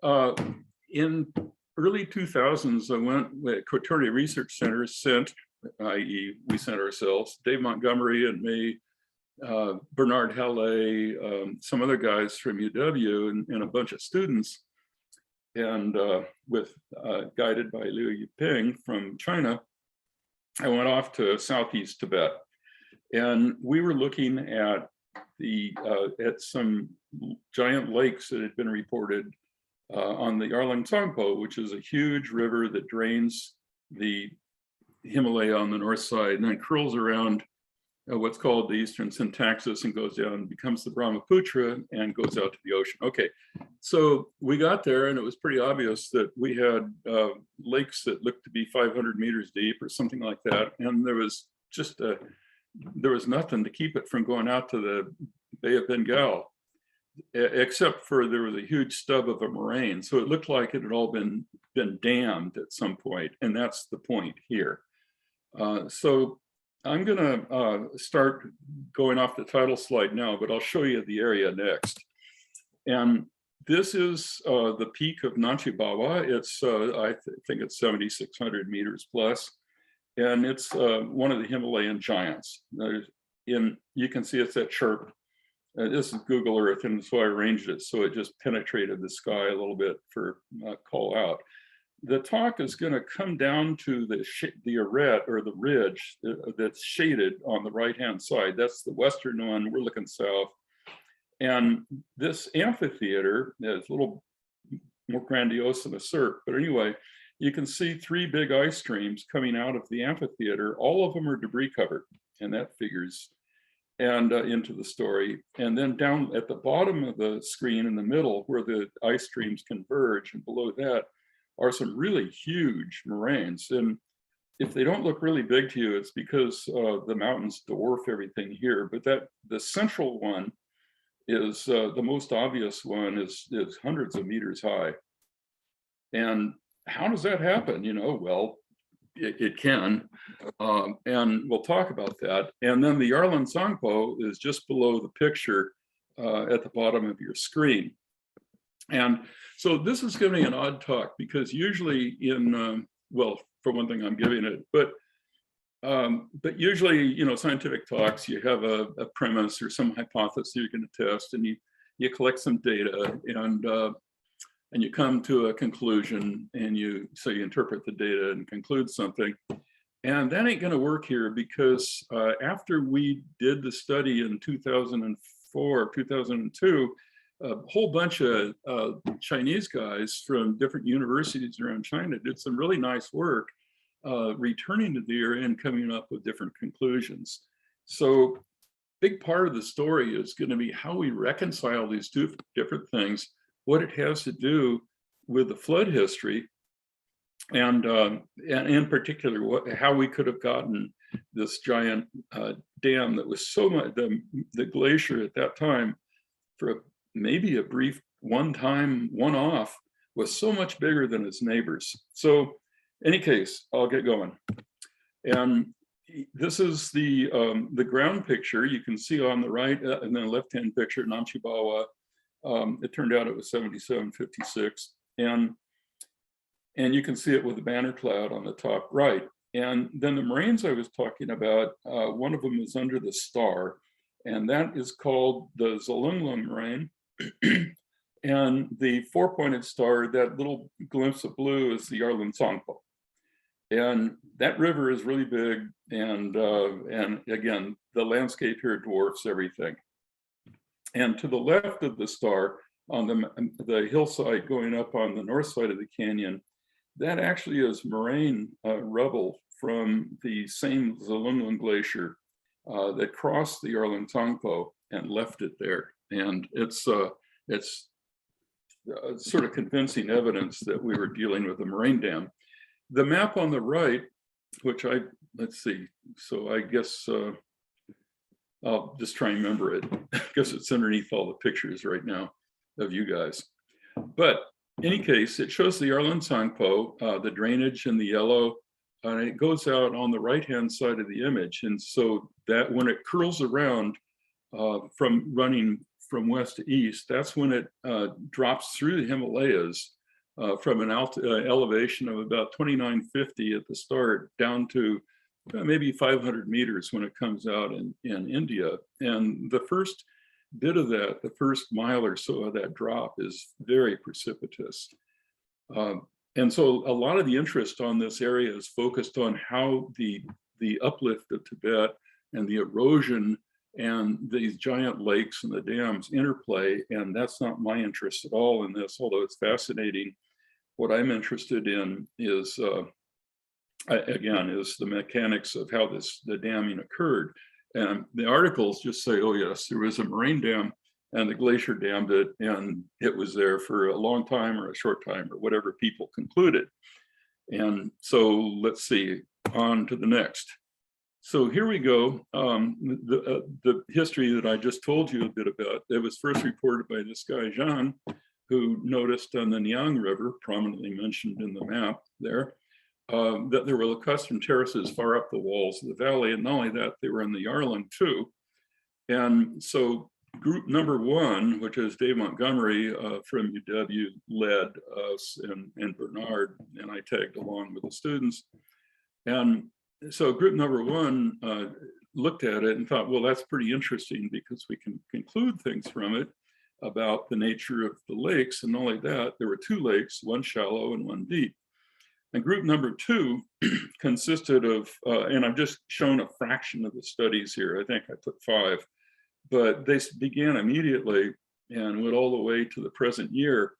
In early 2000s, I went with Quaternary Research Center sent, i.e. we sent ourselves, Dave Montgomery and me, Bernard Halle, some other guys from UW and a bunch of students, and guided by Liu Yiping from China, I went off to Southeast Tibet. And we were looking at some giant lakes that had been reported on the Yarlung Tsangpo, which is a huge river that drains the Himalaya on the north side and then curls around what's called the Eastern Syntaxis and goes down and becomes the Brahmaputra and goes out to the ocean. Okay, so we got there and it was pretty obvious that we had lakes that looked to be 500 meters deep or something like that. And there was just there was nothing to keep it from going out to the Bay of Bengal, except for there was a huge stub of a moraine. So it looked like it had all been dammed at some point, and that's the point here. So I'm gonna start going off the title slide now, but I'll show you the area next. And this is the Peak of Nanchibaba. It's, I think it's 7,600 meters plus. And it's one of the Himalayan giants. You can see it's that sharp. This is Google Earth, and so I arranged it so it just penetrated the sky a little bit for call out. The talk is going to come down to the arete or the ridge that's shaded on the right-hand side. That's the western one. We're looking south. And this amphitheater is a little more grandiose than a cirque, but anyway, you can see three big ice streams coming out of the amphitheater. All of them are debris covered, and that figures and into the story. And then down at the bottom of the screen in the middle where the ice streams converge, and below that are some really huge moraines. And if they don't look really big to you, it's because the mountains dwarf everything here. But the central one is the most obvious one is hundreds of meters high. And how does that happen? You know, well, it can, and we'll talk about that. And then the Yarlung Tsangpo is just below the picture at the bottom of your screen. And so this is going to be an odd talk because usually well, for one thing, I'm giving it, but usually, you know, scientific talks, you have a premise or some hypothesis you're going to test, and you collect some data, and you come to a conclusion, and you interpret the data and conclude something. And that ain't going to work here because after we did the study in 2004, 2002, a whole bunch of Chinese guys from different universities around China did some really nice work returning to the area and coming up with different conclusions. So big part of the story is going to be how we reconcile these two different things, what it has to do with the flood history, and in particular, how we could have gotten this giant dam that was so much, the glacier at that time, for maybe a brief one-off, was so much bigger than its neighbors. So any case, I'll get going. And this is the ground picture. You can see on the right and then left-hand picture, Namche Barwa. It turned out it was 7756. And you can see it with the banner cloud on the top right. And then the moraines I was talking about, one of them is under the star, and that is called the Zelunglung moraine. And the four-pointed star, that little glimpse of blue, is the Yarlung Tsangpo. And that river is really big, and again, the landscape here dwarfs everything. And to the left of the star, on the hillside going up on the north side of the canyon, that actually is moraine rubble from the same Zelunglung glacier that crossed the Yarlung Tsangpo and left it there. And it's sort of convincing evidence that we were dealing with a moraine dam. The map on the right, which let's see, so I guess I'll just try and remember it because it's underneath all the pictures right now of you guys. But in any case, it shows the Yarlung Tsangpo, the drainage in the yellow, and it goes out on the right-hand side of the image. And so that when it curls around from running from west to east, that's when it drops through the Himalayas from an elevation of about 2950 at the start down to maybe 500 meters when it comes out in India. And the first bit of that, the first mile or so of that drop is very precipitous. And so a lot of the interest on this area is focused on how the uplift of Tibet and the erosion and these giant lakes and the dams interplay. And that's not my interest at all in this, although it's fascinating. What I'm interested in is, again, is the mechanics of how the damming occurred. And the articles just say, oh yes, there was a moraine dam and the glacier dammed it, and it was there for a long time or a short time or whatever people concluded. And so let's see, on to the next. So here we go. The history that I just told you a bit about, it was first reported by this guy, Jean, who noticed on the Nyang River, prominently mentioned in the map there, that there were lacustrine terraces far up the walls of the valley. And not only that, they were in the Yarlung too. And so group number one, which is Dave Montgomery from UW, led us and Bernard, and I tagged along with the students. And so group number one looked at it and thought, well, that's pretty interesting because we can conclude things from it about the nature of the lakes. And not only that, there were two lakes, one shallow and one deep. And group number two consisted of, and I've just shown a fraction of the studies here. I think I put 5, but they began immediately and went all the way to the present year,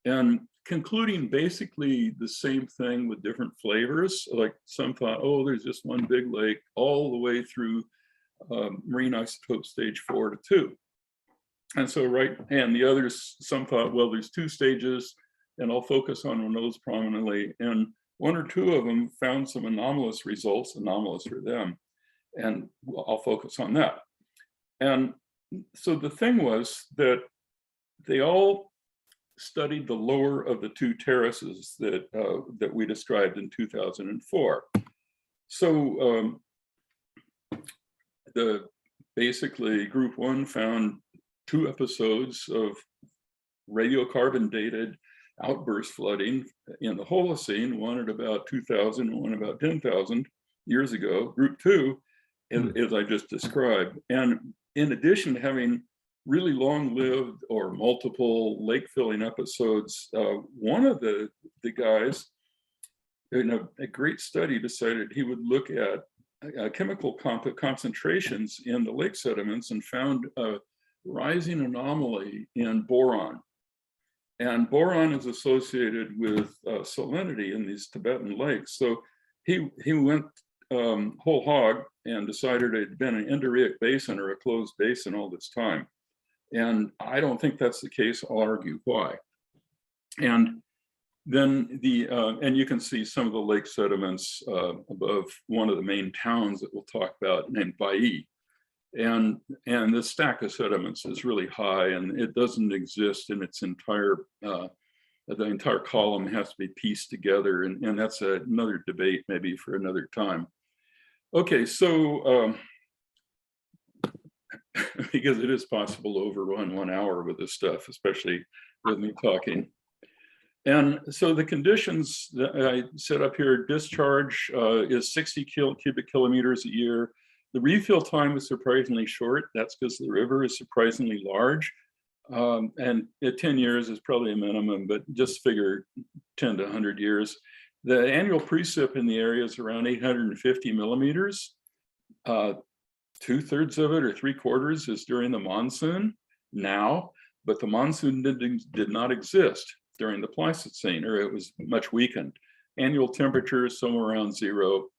and concluding basically the same thing with different flavors. Like some thought, oh, there's just one big lake, all the way through marine isotope stage 4 to 2. And so, and the others, some thought, well, there's 2 stages, and I'll focus on those prominently. And 1 or 2 of them found some anomalous results, anomalous for them, and I'll focus on that. And so the thing was that they all studied the lower of the 2 terraces that we described in 2004. So basically group 1 found 2 episodes of radiocarbon dated outburst flooding in the Holocene, one at about 2,000 and one about 10,000 years ago. Group 2, as I just described. And in addition to having really long-lived or multiple lake-filling episodes, one of the guys in a great study decided he would look at chemical concentrations in the lake sediments and found a rising anomaly in boron. And boron is associated with salinity in these Tibetan lakes. So he went whole hog and decided it had been an endorheic basin or a closed basin all this time. And I don't think that's the case. I'll argue why. And then and you can see some of the lake sediments above one of the main towns that we'll talk about, named Bai. And the stack of sediments is really high, and it doesn't exist in its entire, the entire column has to be pieced together. And that's another debate maybe for another time. Okay, so because it is possible to overrun 1 hour with this stuff, especially with me talking. And so the conditions that I set up here, discharge is 60 cubic kilometers a year. The refill time is surprisingly short. That's because the river is surprisingly large. And at 10 years is probably a minimum, but just figure 10 to 100 years. The annual precip in the area is around 850 millimeters. 2/3 of it or 3/4 is during the monsoon now, but the monsoon did not exist during the Pleistocene, or it was much weakened. Annual temperatures somewhere around 0,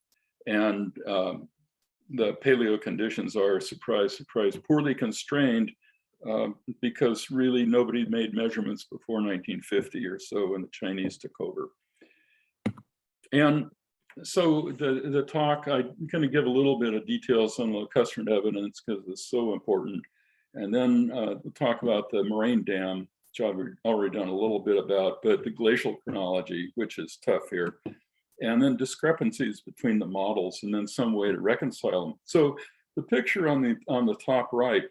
and the paleo conditions are, surprise, surprise, poorly constrained because really nobody made measurements before 1950 or so when the Chinese took over. And so the talk, I'm going to give a little bit of details on lacustrine evidence because it's so important. And then we'll talk about the Moraine Dam, which I've already done a little bit about, but the glacial chronology, which is tough here. And then discrepancies between the models, and then some way to reconcile them. So the picture on the top right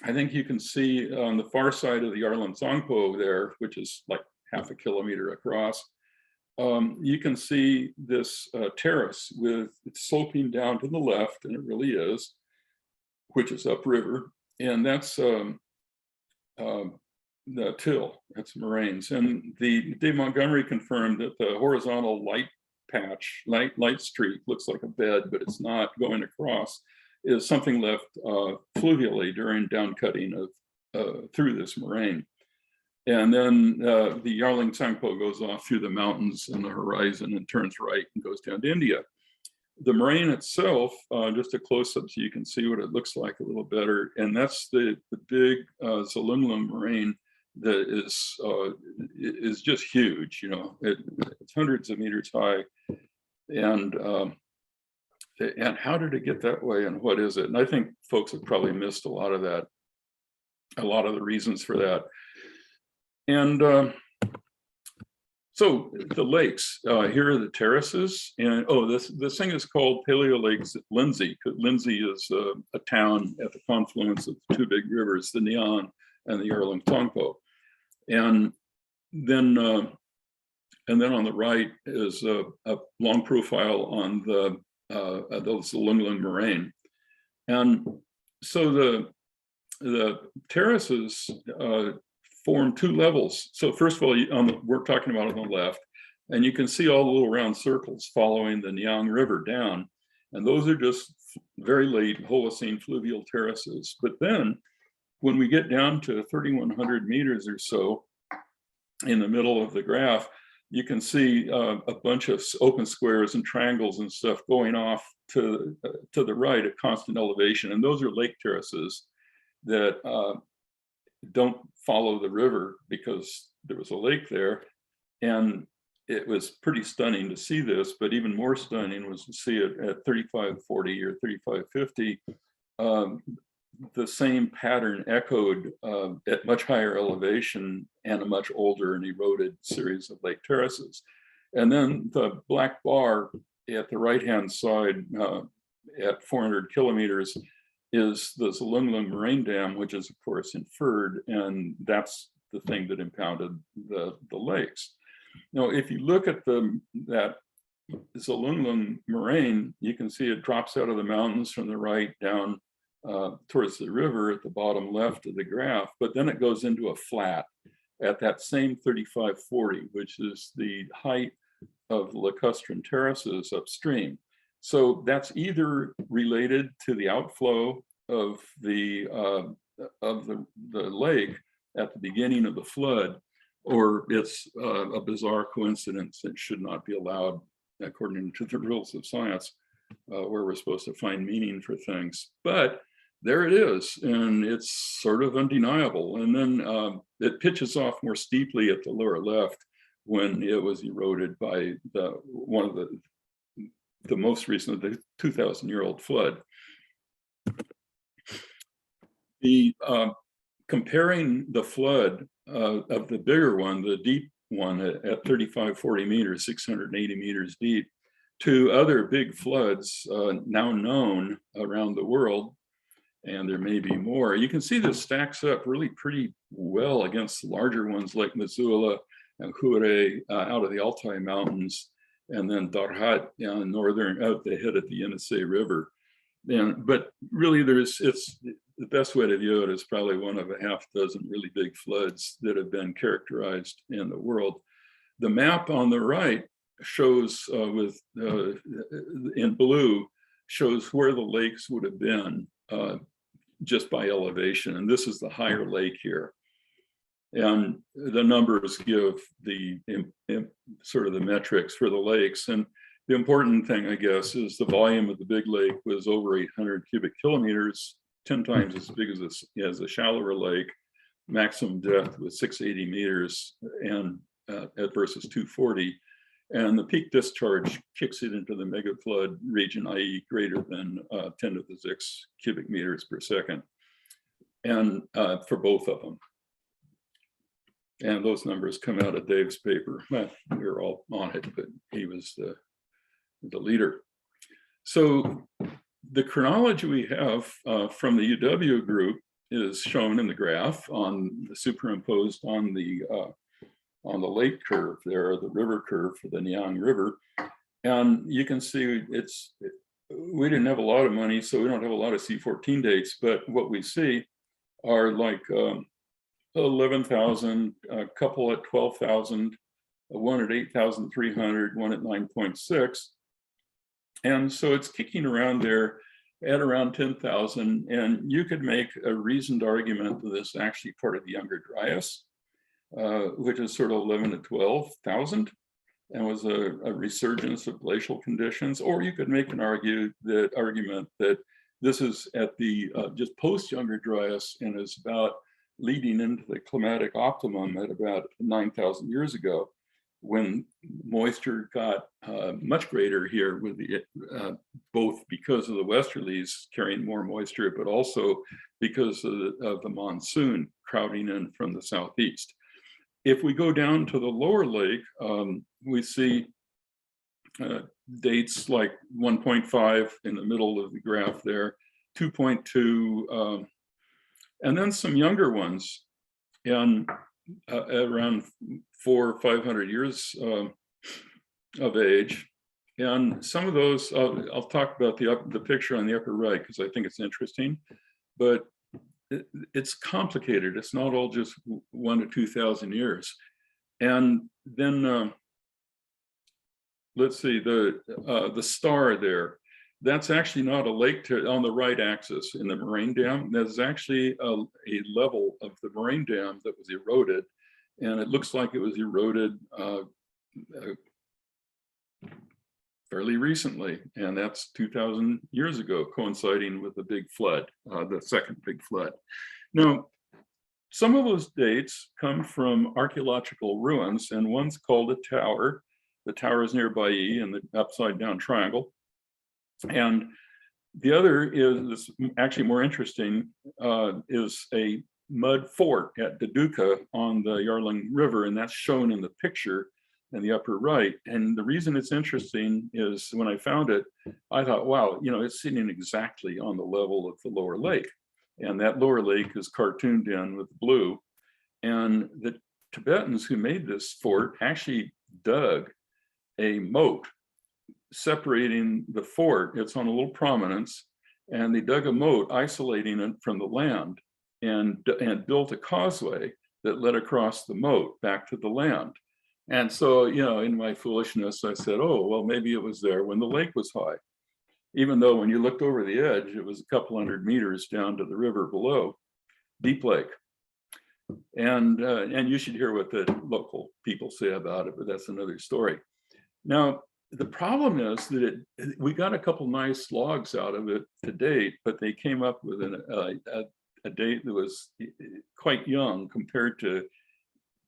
I think you can see on the far side of the Yarlung Tsangpo there, which is like half a kilometer across, you can see this terrace with it's sloping down to the left, and it really is, which is upriver, and that's the till, that's moraines. And Dave Montgomery confirmed that the horizontal light patch, light streak, looks like a bed, but it's not going across, is something left fluvially during downcutting of through this moraine. And then the Yarlung Tsangpo goes off through the mountains and the horizon and turns right and goes down to India. The moraine itself, just a close-up so you can see what it looks like a little better. And that's the big Zelunglung moraine that is just huge. You know, it's hundreds of meters high. And how did it get that way, and what is it? And I think folks have probably missed a lot of that, a lot of the reasons for that. And so the lakes, here are the terraces. And this thing is called Paleo Lakes at Lindsay, because Lindsay is a town at the confluence of the two big rivers, the Neon and the Yarlung Tsangpo. And then on the right is a long profile on the Zelunglung moraine. And so the terraces form two levels. So first of all, we're talking about on the left, and you can see all the little round circles following the Nyang River down. And those are just very late Holocene fluvial terraces. But then when we get down to 3,100 meters or so in the middle of the graph, you can see a bunch of open squares and triangles and stuff going off to the right at constant elevation. And those are lake terraces that don't follow the river because there was a lake there. And it was pretty stunning to see this, but even more stunning was to see it at 3540 or 3550. The same pattern echoed at much higher elevation and a much older and eroded series of lake terraces. And then the black bar at the right-hand side at 400 kilometers is the Zelunglung moraine dam, which is of course inferred, and that's the thing that impounded the lakes. Now, if you look at that Zelunglung moraine, you can see it drops out of the mountains from the right down towards the river at the bottom left of the graph, but then it goes into a flat at that same 3540, which is the height of the lacustrine terraces upstream. So that's either related to the outflow of the lake at the beginning of the flood, or it's a bizarre coincidence that should not be allowed according to the rules of science, where we're supposed to find meaning for things. But there it is, and it's sort of undeniable. And then it pitches off more steeply at the lower left when it was eroded by one of the most recent, the 2,000-year-old flood. Comparing the flood of the bigger one, the deep one at 3540 meters, 680 meters deep, to other big floods now known around the world, and there may be more. You can see this stacks up really pretty well against larger ones like Missoula and Hure out of the Altai Mountains, and then Darhat northern out the head of the Yenisei River. But really, the best way to view it is probably one of a half dozen really big floods that have been characterized in the world. The map on the right shows in blue shows where the lakes would have been just by elevation, and this is the higher lake here. And the numbers give the sort of the metrics for the lakes. And the important thing, I guess, is the volume of the big lake was over 800 cubic kilometers, 10 times as big as a shallower lake. Maximum depth was 680 meters and versus 240. And the peak discharge kicks it into the mega flood region, i.e. greater than 10 to the 6 cubic meters per second, and for both of them. And those numbers come out of Dave's paper. Well, we were all on it, but he was the leader. So the chronology we have from the UW group is shown in the graph superimposed on the lake curve there, the river curve for the Nyang River. And you can see we didn't have a lot of money, so we don't have a lot of C14 dates, but what we see are like 11,000, a couple at 12,000, one at 8,300, one at 9.6. And so it's kicking around there at around 10,000. And you could make a reasoned argument that this is actually part of the Younger Dryas, which is sort of 11 to 12,000 and was a resurgence of glacial conditions. Or you could make an argument that this is at the just post-Younger Dryas and is about leading into the climatic optimum at about 9,000 years ago, when moisture got much greater here, with the both because of the westerlies carrying more moisture, but also because of the monsoon crowding in from the southeast. If we go down to the lower lake, we see dates like 1.5 in the middle of the graph there, 2.2, and then some younger ones, and around 400 or 500 years of age. And some of those, I'll talk about the picture on the upper right, because I think it's interesting, but it's complicated. It's not all just 1,000 to 2,000 years. And then let's see, the star there, that's actually not a lake on the right axis in the Moraine Dam. That's actually a level of the Moraine Dam that was eroded. And it looks like it was eroded fairly recently. And that's 2,000 years ago, coinciding with the big flood, the second big flood. Now, some of those dates come from archaeological ruins, and one's called a tower. The tower is near Bai in the upside down triangle. And the other is actually more interesting, is a mud fort at Daduka on the Yarlung River, and that's shown in the picture in the upper right. And the reason it's interesting is when I found it, I thought, wow, it's sitting exactly on the level of the lower lake. And that lower lake is cartooned in with blue. And the Tibetans who made this fort actually dug a moat separating the fort. It's on a little prominence, and they dug a moat isolating it from the land, and built a causeway that led across the moat back to the land. And so, in my foolishness, I said, oh, well, maybe it was there when the lake was high, even though when you looked over the edge, it was a couple hundred meters down to the river below, deep lake. And you should hear what the local people say about it, but that's another story. Now, the problem is that we got a couple nice logs out of it to date, but they came up with a date that was quite young compared to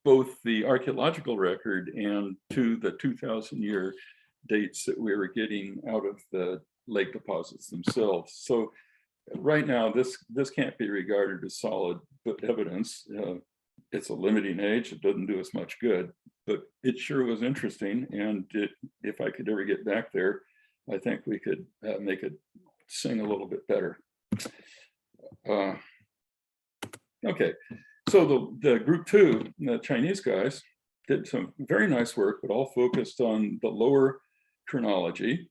both the archaeological record and to the 2,000-year dates that we were getting out of the lake deposits themselves. So right now, this can't be regarded as solid evidence. It's a limiting age. It doesn't do us much good, but it sure was interesting. And if I could ever get back there, I think we could make it sing a little bit better. Okay, so the group two, the Chinese guys, did some very nice work, but all focused on the lower chronology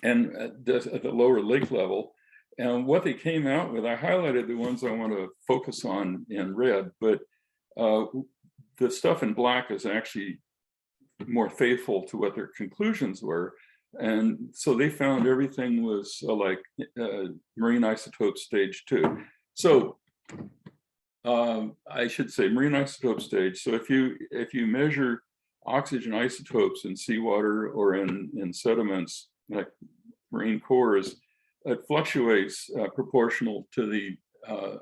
and at the lower lake level. And what they came out with, I highlighted the ones I want to focus on in red, but the stuff in black is actually more faithful to what their conclusions were. And so they found everything was like marine isotope stage 2. So I should say marine isotope stage. So if you measure oxygen isotopes in seawater or in sediments like marine cores, it fluctuates proportional to the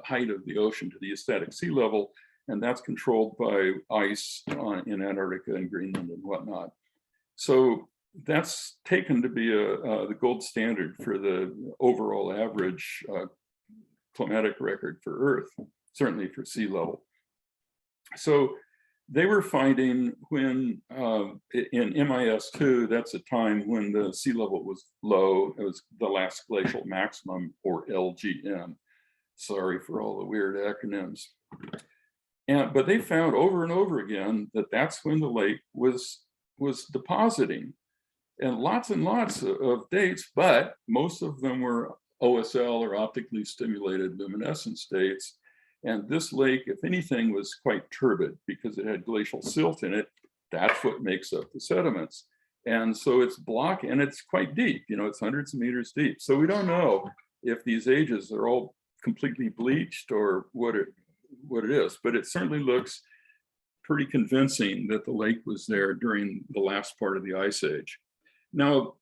height of the ocean, to the eustatic sea level, and that's controlled by ice in Antarctica and Greenland and whatnot. So that's taken to be the gold standard for the overall average climatic record for Earth, certainly for sea level. So they were finding when in MIS2, that's a time when the sea level was low. It was the last glacial maximum, or LGM. Sorry for all the weird acronyms. But they found over and over again that that's when the lake was depositing, and lots of dates, but most of them were OSL, or optically stimulated luminescent states. And this lake, if anything, was quite turbid because it had glacial silt in it. That's what makes up the sediments. And so it's and it's quite deep, it's hundreds of meters deep. So we don't know if these ages are all completely bleached or what it is, but it certainly looks pretty convincing that the lake was there during the last part of the Ice Age. Now,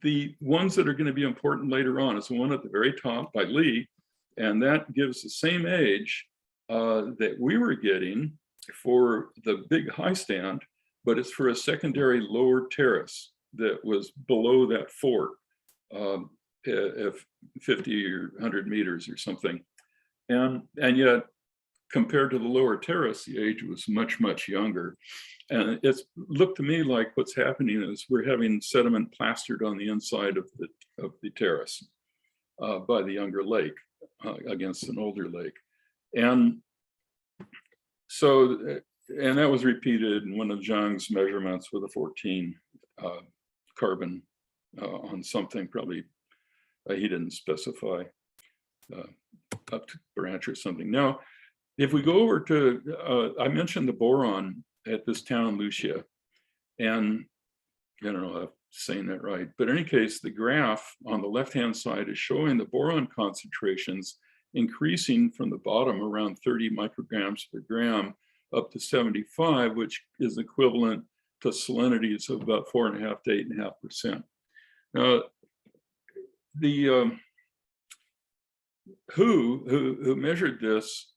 the ones that are going to be important later on is the one at the very top by Lee, and that gives the same age that we were getting for the big high stand, but it's for a secondary lower terrace that was below that fort, if 50 or 100 meters or something. And yet, compared to the lower terrace, the age was much, much younger. And it's looked to me like what's happening is we're having sediment plastered on the inside of the terrace by the younger lake against an older lake. And so, and that was repeated in one of Zhang's measurements with a 14 carbon on something, probably he didn't specify up to branch or something. Now, if we go over to, I mentioned the boron at this town, Lucia, and I don't know if I'm saying that right, but in any case, the graph on the left-hand side is showing the boron concentrations increasing from the bottom around 30 micrograms per gram up to 75, which is equivalent to salinities of about 4.5 to 8.5%. Now, the who measured this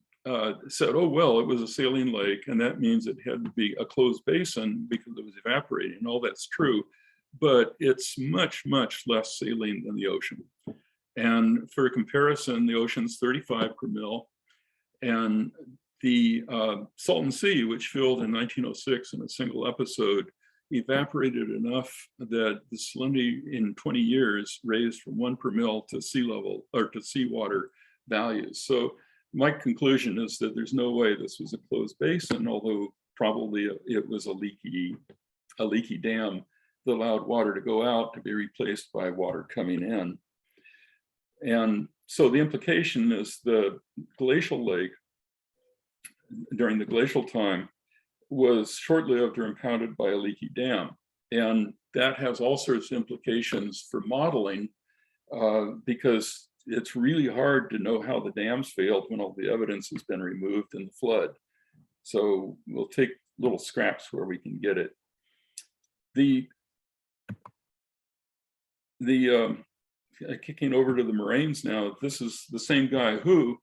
said, oh, well, it was a saline lake, and that means it had to be a closed basin because it was evaporating, and all that's true, but it's much, much less saline than the ocean. And for comparison, the ocean's 35 per mil, and the Salton Sea, which filled in 1906 in a single episode, evaporated enough that the salinity in 20 years raised from 1 per mil to sea level, or to seawater values. So my conclusion is that there's no way this was a closed basin, although probably it was a leaky dam that allowed water to go out to be replaced by water coming in. And so the implication is the glacial lake during the glacial time was short-lived or impounded by a leaky dam. And that has all sorts of implications for modeling because it's really hard to know how the dams failed when all the evidence has been removed in the flood. So we'll take little scraps where we can get it. Kicking over to the moraines now, this is the same guy who,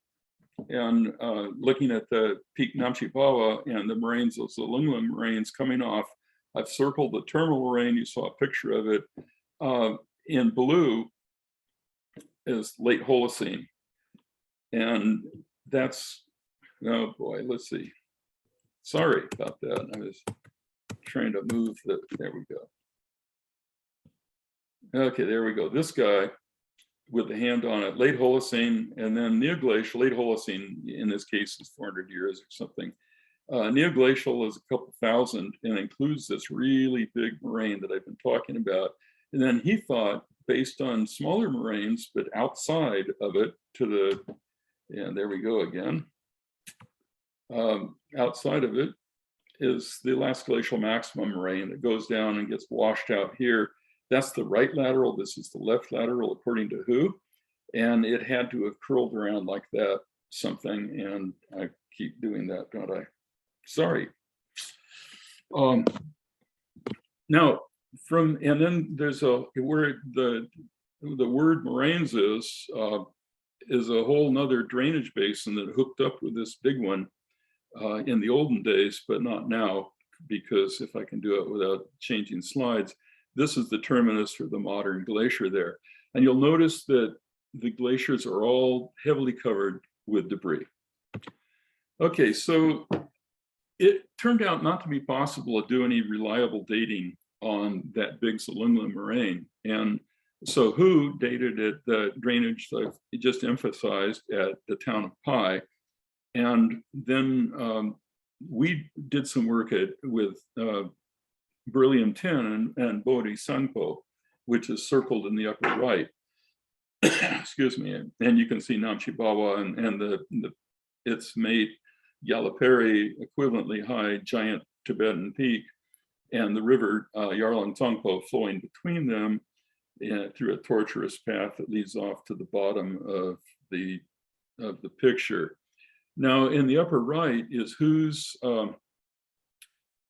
and looking at the Peak Nanchibaba and the moraines, those Zelunglung moraines coming off, I've circled the terminal moraine, you saw a picture of it. In blue is late Holocene. And that's, oh boy, let's see. Sorry about that. I was trying to move there we go. Okay, there we go. This guy with the hand on it, late Holocene, and then neoglacial. Late Holocene in this case is 400 years or something. Neoglacial is a couple thousand and includes this really big moraine that I've been talking about. And then he thought, based on smaller moraines, but outside of it to the, and there we go again. Outside of it is the last glacial maximum moraine that goes down and gets washed out here. That's the right lateral. This is the left lateral, according to who. And it had to have curled around like that, something. And I keep doing that, don't I? Sorry. Now, and then there's where the word moraines is a whole nother drainage basin that hooked up with this big one in the olden days, but not now, because if I can do it without changing slides, this is the terminus for the modern glacier there. And you'll notice that the glaciers are all heavily covered with debris. Okay, so it turned out not to be possible to do any reliable dating on that big Zelunglung moraine. And So who dated it, the drainage that I just emphasized at the town of Pai. And then we did some work with beryllium tin and Bodhi Tsangpo, which is circled in the upper right. Excuse me. And you can see Namche Barwa and its mate, Gyala Peri, equivalently high giant Tibetan peak, and the river Yarlung Tsangpo flowing between them through a tortuous path that leads off to the bottom of the picture. Now, in the upper right is whose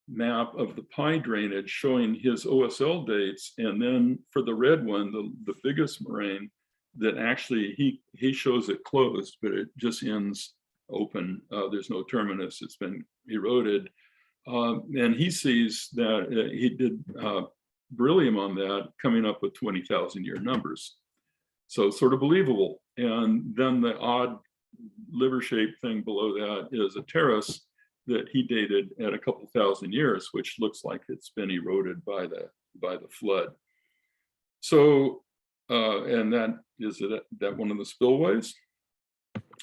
map of the Pi drainage showing his OSL dates, and then for the red one, the biggest moraine, that actually he shows it closed, but it just ends open. There's no terminus, it's been eroded. And he sees that he did beryllium on that, coming up with 20,000 year numbers. So sort of believable. And then the odd liver-shaped thing below that is a terrace that he dated at a couple thousand years, which looks like it's been eroded by the flood. So, and that is that one of the spillways,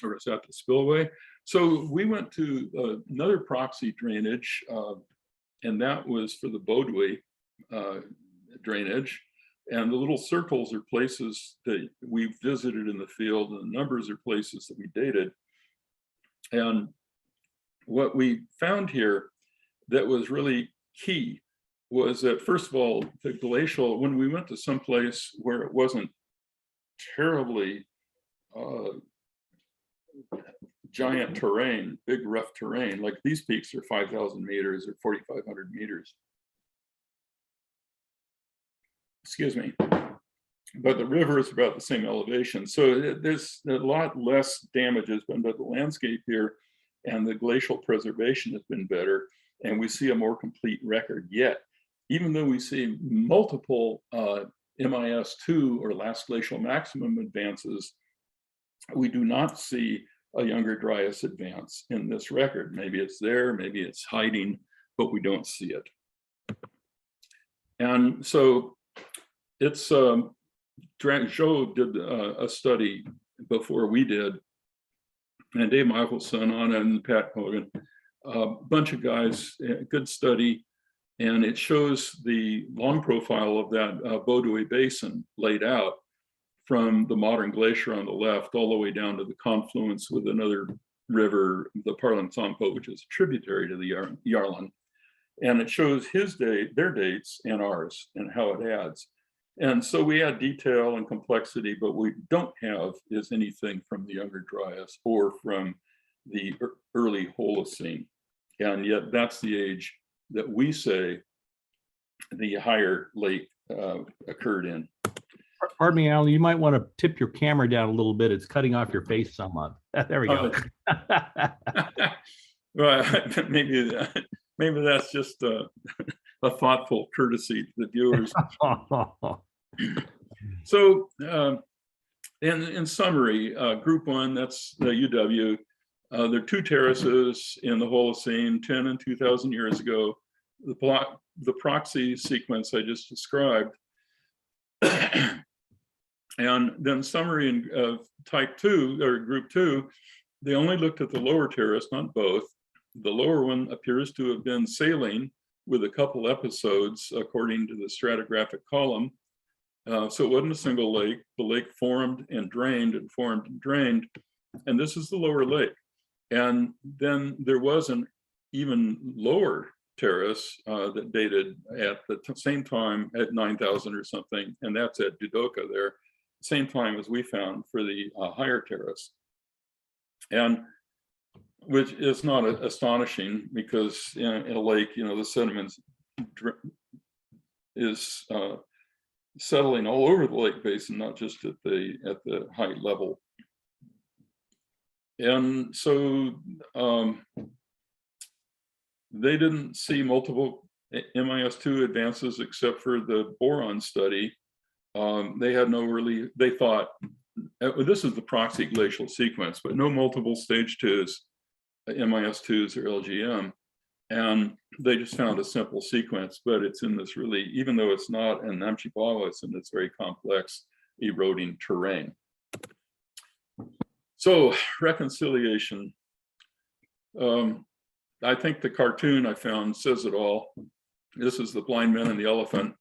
or is that the spillway? So we went to another proxy drainage, and that was for the Bodwe drainage. And the little circles are places that we visited in the field, and the numbers are places that we dated. And what we found here that was really key was that, first of all, the glacial, when we went to some place where it wasn't terribly giant terrain, big rough terrain, like these peaks are 5,000 meters or 4,500 meters. Excuse me. But the river is about the same elevation. So there's a lot less damage has been, but the landscape here and the glacial preservation has been better. And we see a more complete record yet. Even though we see multiple MIS2 or last glacial maximum advances, we do not see a younger Dryas advance in this record. Maybe it's there, maybe it's hiding, but we don't see it. And so it's, Joe did a study before we did, and Dave Michelson on it, and Pat Hogan, a bunch of guys, good study. And it shows the long profile of that Bodwe Basin laid out from the modern glacier on the left all the way down to the confluence with another river, the Yarlung Tsangpo, which is a tributary to the Yarlung. And it shows his date, their dates, and ours, and how it adds. And so we add detail and complexity, but we don't have is anything from the Younger Dryas or from the early Holocene. And yet that's the age that we say the higher lake occurred in. Pardon me, Alan, you might want to tip your camera down a little bit. It's cutting off your face somewhat. There we go. Right, maybe that's just a thoughtful courtesy to the viewers. So in summary, group one, that's the UW. There are two terraces in the Holocene, 10 and 2,000 years ago. The proxy sequence I just described. And then summary of type 2 or group 2, they only looked at the lower terrace, not both. The lower one appears to have been saline with a couple episodes according to the stratigraphic column. So it wasn't a single lake. The lake formed and drained and formed and drained. And this is the lower lake. And then there was an even lower terrace that dated at the same time at 9,000 or something. And that's at Dudoka there, same time as we found for the higher terrace. And which is not astonishing because in a lake, you know, the sediment is settling all over the lake basin, not just at the high level. And so they didn't see multiple MIS2 advances except for the boron study. They had no really, they thought, this is the proxy glacial sequence, but no multiple stage 2s, MIS2s or LGM. And they just found a simple sequence, but it's in this really, even though it's not in Namche Barwa, it's in this very complex eroding terrain. So reconciliation. I think the cartoon I found says it all. This is the blind man and the elephant.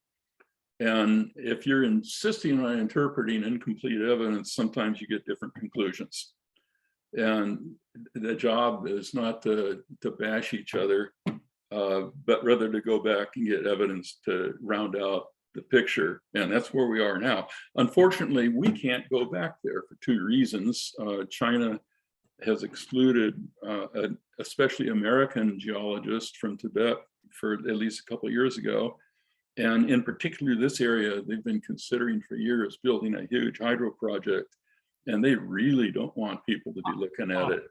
And if you're insisting on interpreting incomplete evidence, sometimes you get different conclusions. And the job is not to bash each other, but rather to go back and get evidence to round out the picture. And that's where we are now. Unfortunately, we can't go back there for two reasons. China has excluded especially American geologists from Tibet for at least a couple of years ago. And in particular, this area, they've been considering for years building a huge hydro project. And they really don't want people to be looking at it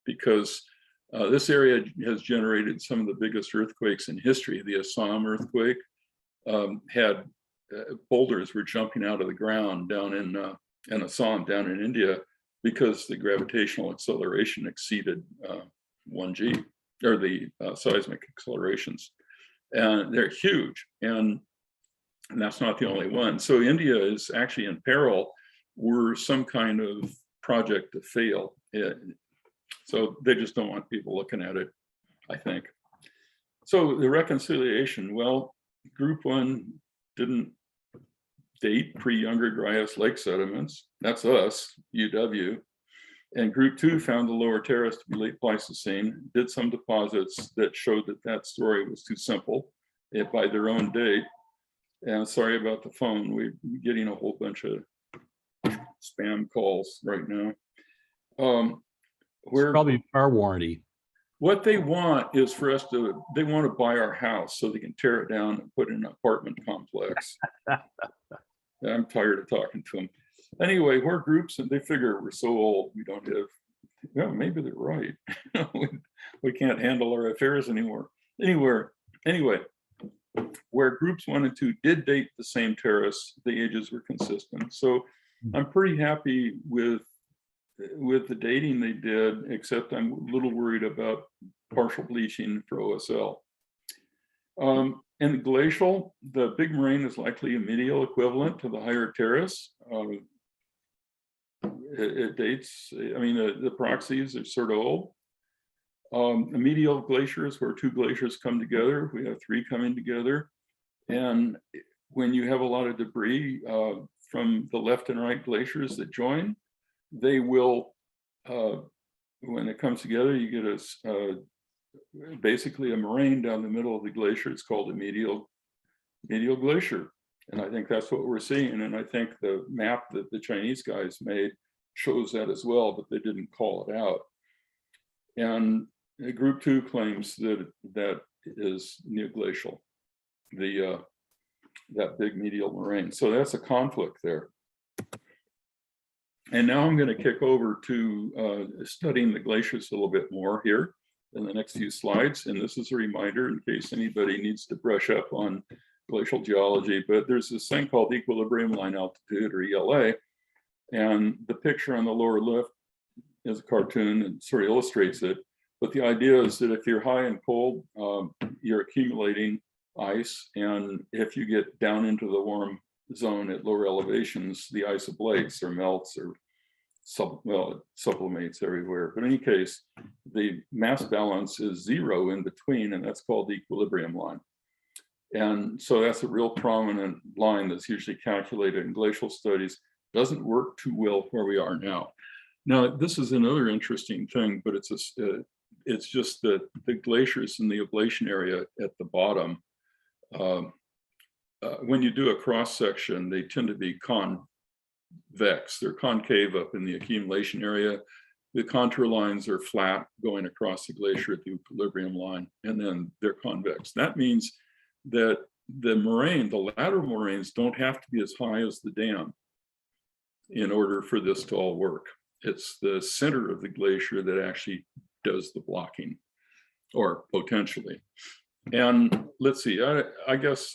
because this area has generated some of the biggest earthquakes in history. The Assam Earthquake had boulders were jumping out of the ground down in Assam, down in India, because the gravitational acceleration exceeded 1G, or the seismic accelerations. And they're huge, and that's not the only one. So India is actually in peril were some kind of project to fail. So they just don't want people looking at it, I think. So the reconciliation, well, group one didn't date pre-Younger Dryas lake sediments. That's us, UW. And group two found the lower terrace to be late Pleistocene, did some deposits that showed that that story was too simple by their own date. And sorry about the phone, we're getting a whole bunch of spam calls right now. It's probably our warranty. What they want is for us to, they want to buy our house so they can tear it down and put in an apartment complex. I'm tired of talking to them. Anyway, we're groups and they figure we're so old, we don't have, well, maybe they're right. we can't handle our affairs anymore. Anyway, where groups 1 and 2 did date the same terrace, the ages were consistent. So I'm pretty happy with the dating they did, except I'm a little worried about partial bleaching for OSL. In the glacial, the big moraine is likely a medial equivalent to the higher terrace. It dates, I mean, the proxies are sort of old. The medial glaciers where two glaciers come together, we have 3 coming together. And when you have a lot of debris from the left and right glaciers that join, they will, when it comes together, you get basically a moraine down the middle of the glacier. It's called a medial glacier. And I think that's what we're seeing. And I think the map that the Chinese guys made shows that as well, but they didn't call it out. And group 2 claims that that is neoglacial, that big medial moraine. So that's a conflict there. And now I'm going to kick over to studying the glaciers a little bit more here in the next few slides. And this is a reminder in case anybody needs to brush up on glacial geology, but there's this thing called equilibrium line altitude, or ELA. And the picture on the lower left is a cartoon and sort of illustrates it. But the idea is that if you're high and cold, you're accumulating ice. And if you get down into the warm zone at lower elevations, the ice ablates or melts or it sublimates everywhere. But in any case, the mass balance is 0 in between, and that's called the equilibrium line. And so that's a real prominent line that's usually calculated in glacial studies. Doesn't work too well where we are now. Now, this is another interesting thing, but it's just that the glaciers in the ablation area at the bottom, when you do a cross section, they tend to be convex. They're concave up in the accumulation area. The contour lines are flat going across the glacier at the equilibrium line, and then they're convex. That means that the moraine, the lateral moraines, don't have to be as high as the dam in order for this to all work. It's the center of the glacier that actually does the blocking, or potentially. And let's see, I guess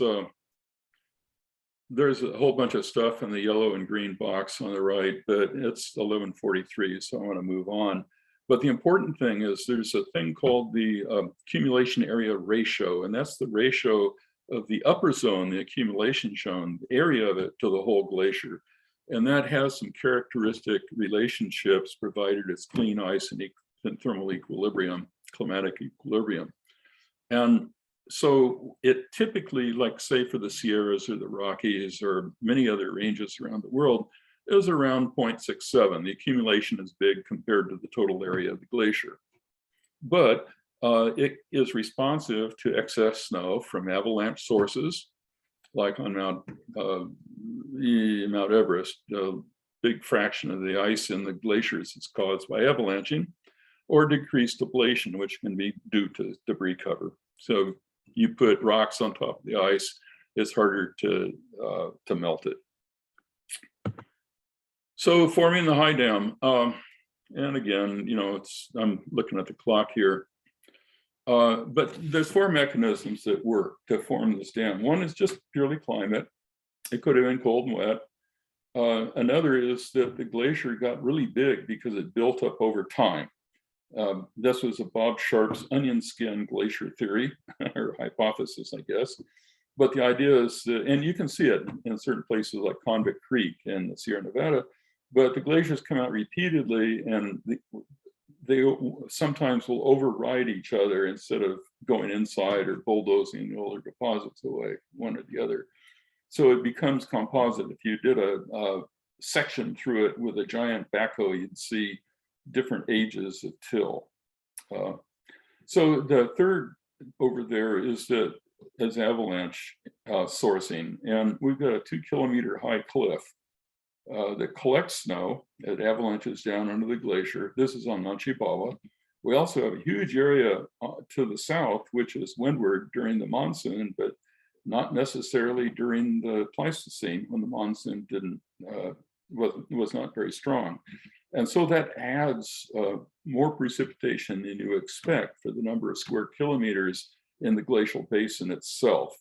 there's a whole bunch of stuff in the yellow and green box on the right, but it's 11:43, so I want to move on. But the important thing is there's a thing called the accumulation area ratio, and that's the ratio of the upper zone, the accumulation zone, the area of it to the whole glacier. And that has some characteristic relationships provided it's clean ice and thermal equilibrium, climatic equilibrium. And so it typically, like say for the Sierras or the Rockies or many other ranges around the world, is around 0.67. The accumulation is big compared to the total area of the glacier. But it is responsive to excess snow from avalanche sources, like on Mount Everest. A big fraction of the ice in the glaciers is caused by avalanching, or decreased ablation, which can be due to debris cover. So you put rocks on top of the ice, it's harder to melt it. So forming the high dam, and again, you know, I'm looking at the clock here, but there's 4 mechanisms that work to form this dam. One is just purely climate. It could have been cold and wet. Another is that the glacier got really big because it built up over time. This was a Bob Sharp's onion skin glacier theory, or hypothesis, I guess. But the idea is, and you can see it in certain places like Convict Creek in the Sierra Nevada, but the glaciers come out repeatedly and they sometimes will override each other instead of going inside or bulldozing the older deposits away, one or the other. So it becomes composite. If you did a section through it with a giant backhoe, you'd see different ages of till. So the third over there is that as avalanche sourcing, and we've got a 2 kilometer high cliff that collects snow. It avalanches down under the glacier. This is on Namche Barwa. We also have a huge area to the south, which is windward during the monsoon, but not necessarily during the Pleistocene when the monsoon was not very strong. And so that adds more precipitation than you expect for the number of square kilometers in the glacial basin itself.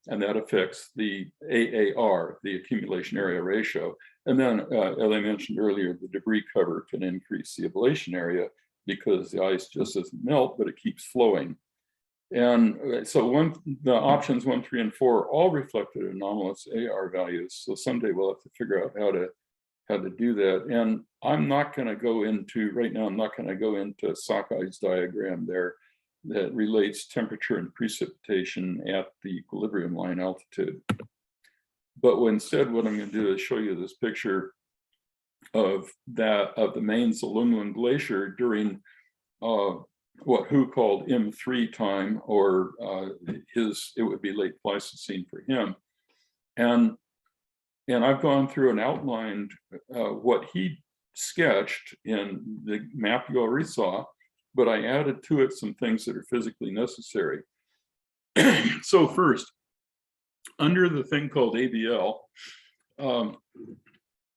And that affects the AAR, the accumulation area ratio. And then, as I mentioned earlier, the debris cover can increase the ablation area because the ice just doesn't melt, but it keeps flowing. And so the options 1, 3, and 4 all reflected anomalous AR values. So someday we'll have to figure out how to do that. And I'm not going to go into, right now, I'm not going to go into Sakai's diagram there that relates temperature and precipitation at the equilibrium line altitude. But instead, what I'm going to do is show you this picture of the main Zelunglung glacier during what Hu called M3 time, or it would be late Pleistocene for him. And I've gone through and outlined what he sketched in the map you already saw, but I added to it some things that are physically necessary. So first, under the thing called ABL,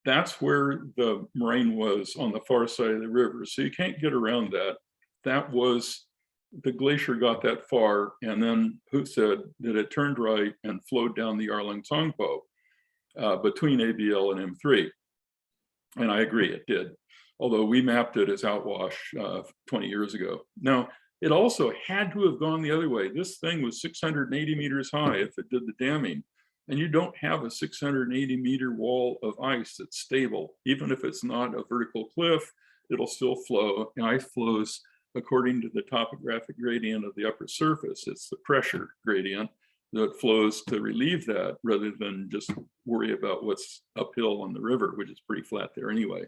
that's where the moraine was on the far side of the river. So you can't get around that. That was, the glacier got that far, and then Hu said that it turned right and flowed down the Yarlung Tsangpo between ABL and M3. And I agree, it did. Although we mapped it as outwash 20 years ago. Now, it also had to have gone the other way. This thing was 680 meters high if it did the damming. And you don't have a 680 meter wall of ice that's stable. Even if it's not a vertical cliff, it'll still flow. And ice flows according to the topographic gradient of the upper surface. It's the pressure gradient that flows to relieve that rather than just worry about what's uphill on the river, which is pretty flat there anyway.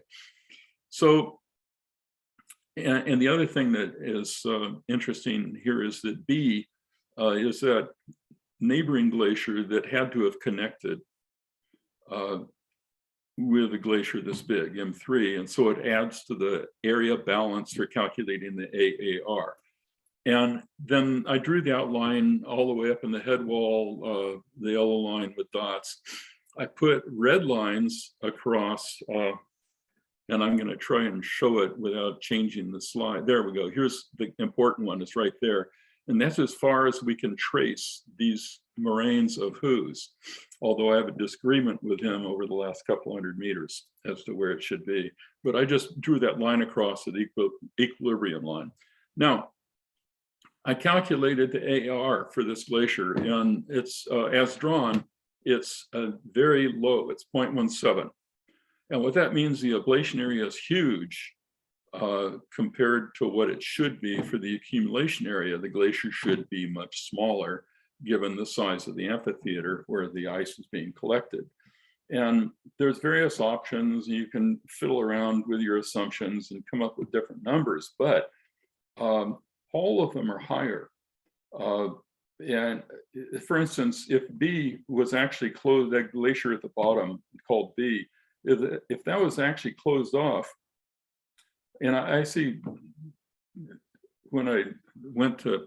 So, and the other thing that is interesting here is that B is that neighboring glacier that had to have connected with a glacier this big, M3, and so it adds to the area balance for calculating the AAR. And then I drew the outline all the way up in the head wall, the yellow line with dots. I put red lines across, and I'm going to try and show it without changing the slide. There we go. Here's the important one, it's right there. And that's as far as we can trace these moraines of whose, although I have a disagreement with him over the last couple hundred meters as to where it should be. But I just drew that line across the equilibrium line. Now, I calculated the AR for this glacier, and it's as drawn, it's very low, it's 0.17. And what that means, the ablation area is huge compared to what it should be for the accumulation area. The glacier should be much smaller given the size of the amphitheater where the ice is being collected. And there's various options. You can fiddle around with your assumptions and come up with different numbers, but all of them are higher. And for instance, if B was actually closed, that glacier at the bottom called B, if that was actually closed off, and I see when I went to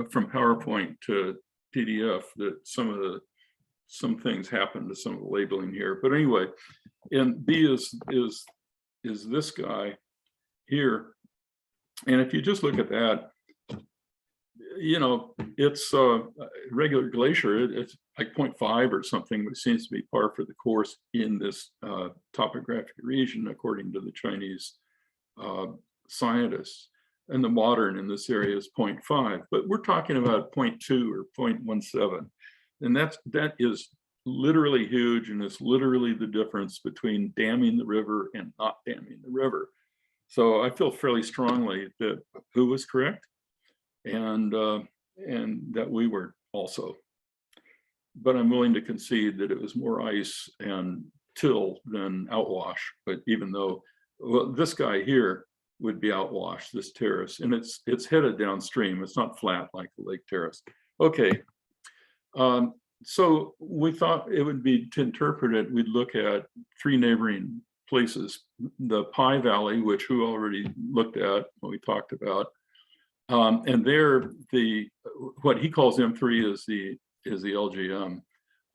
from PowerPoint to PDF that some things happened to some of the labeling here. But anyway, and B is this guy here. And if you just look at that, you know, it's a regular glacier. It's like 0.5 or something, which seems to be par for the course in this topographic region, according to the Chinese scientists. And the modern in this area is 0.5, but we're talking about 0.2 or 0.17. And that is literally huge, and it's literally the difference between damming the river and not damming the river. So I feel fairly strongly that who was correct, and that we were also. But I'm willing to concede that it was more ice and till than outwash. But even though, well, this guy here would be outwash, this terrace, and it's headed downstream. It's not flat like the lake terrace. Okay, so we thought it would be, to interpret it, we'd look at three neighboring places: the Pi Valley, which who already looked at, what we talked about, and there what he calls M3 is the LGM,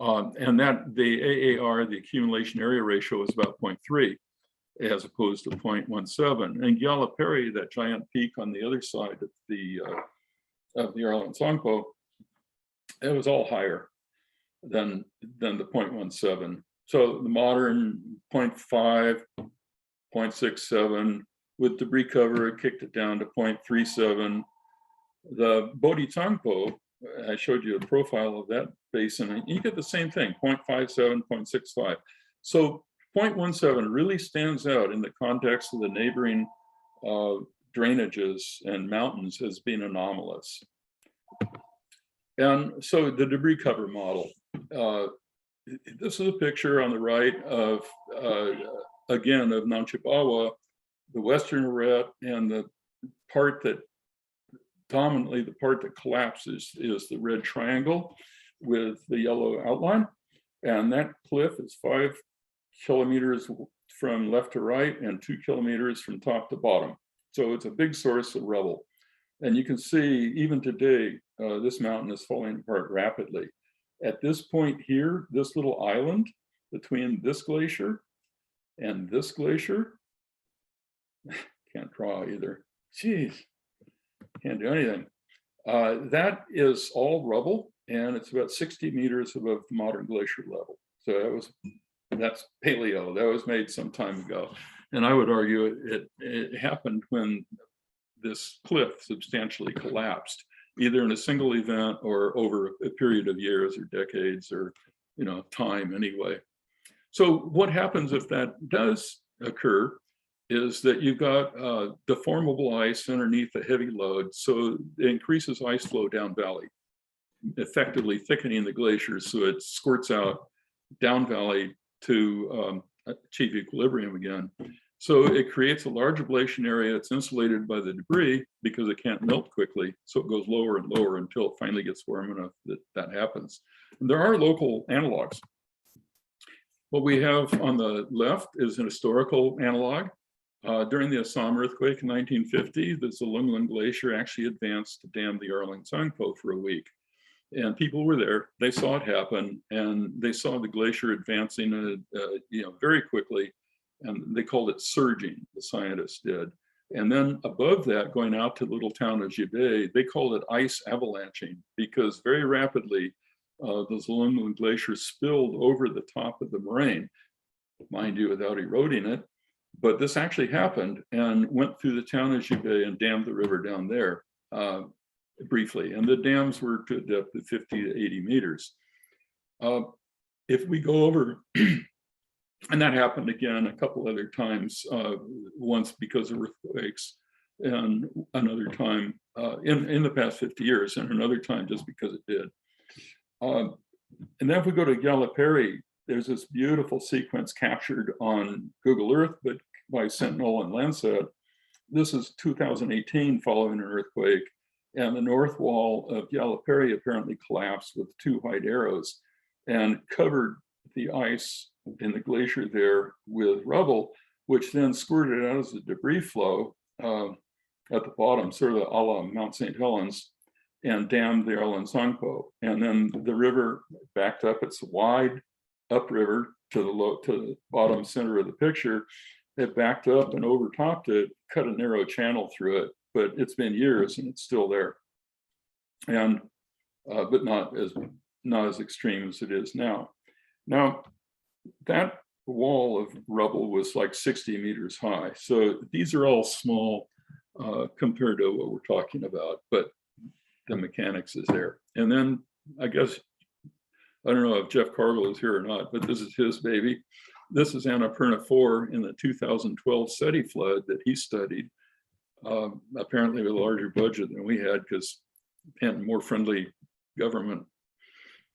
and that the AAR, the accumulation area ratio, is about 0.3 as opposed to 0.17. And Gyala Peri, that giant peak on the other side of the Yarlung Tsangpo, it was all higher than the 0.17. So the modern 0.5, 0.67, with debris cover, it kicked it down to 0.37. The Bodhi Tsangpo, I showed you a profile of that basin, and you get the same thing, 0.57, 0.65. So 0.17 really stands out in the context of the neighboring drainages and mountains as being anomalous. And so the debris cover model. This is a picture on the right of, again, of Namche Barwa, the western arete, and the part that dominantly, the part that collapses is the red triangle with the yellow outline. And that cliff is 5 kilometers from left to right and 2 kilometers from top to bottom. So it's a big source of rubble. And you can see even today, this mountain is falling apart rapidly. At this point here, this little island between this glacier and this glacier, can't draw either. Jeez, can't do anything. That is all rubble, and it's about 60 meters above the modern glacier level. So that's paleo. That was made some time ago. And I would argue it happened when this cliff substantially collapsed, either in a single event or over a period of years or decades, or time anyway. So what happens if that does occur is that you've got deformable ice underneath a heavy load, so it increases ice flow down valley, effectively thickening the glaciers so it squirts out down valley to achieve equilibrium again. So it creates a large ablation area. It's insulated by the debris because it can't melt quickly. So it goes lower and lower until it finally gets warm enough that happens. And there are local analogs. What we have on the left is an historical analog. During the Assam Earthquake in 1950, the Zelunglung Glacier actually advanced to dam the Yarlung Tsangpo for a week. And people were there, they saw it happen, and they saw the glacier advancing very quickly. And they called it surging, the scientists did. And then above that, going out to the little town of Gillespie, they called it ice avalanching, because very rapidly the Zelunglung Glacier spilled over the top of the moraine, mind you, without eroding it. But this actually happened and went through the town of Jubei and dammed the river down there briefly. And the dams were to a depth of 50 to 80 meters. If we go over, and that happened again a couple other times, once because of earthquakes, and another time in the past 50 years, and another time just because it did. And then if we go to Gyala Peri, there's this beautiful sequence captured on Google Earth, but by Sentinel and Landsat. This is 2018 following an earthquake, and the north wall of Gyala Peri apparently collapsed with 2 white arrows and covered the ice in the glacier there with rubble, which then squirted out as a debris flow at the bottom, sort of a la Mount St. Helens, and dammed the Yarlung Tsangpo. And then the river backed up its wide upriver to the bottom center of the picture. It backed up and overtopped it, cut a narrow channel through it, but it's been years and it's still there. And but not as extreme as it is now. Now, that wall of rubble was like 60 meters high. So these are all small compared to what we're talking about, but the mechanics is there. And then I guess, I don't know if Jeff Cargill is here or not, but this is his baby. This is Annapurna 4 in the 2012 SETI flood that he studied, apparently with a larger budget than we had because and more friendly government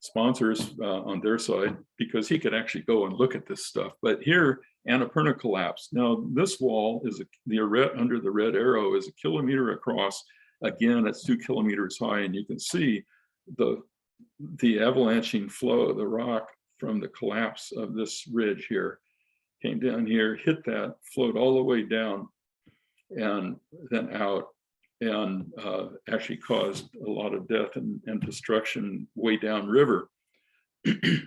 sponsors on their side, because he could actually go and look at this stuff. But here, Annapurna collapsed. Now, this wall is under the red arrow is 1 kilometer across. Again, it's 2 kilometers high, and you can see the avalanching flow of the rock from the collapse of this ridge here came down here, hit that, flowed all the way down, and then out, and actually caused a lot of death and destruction way downriver.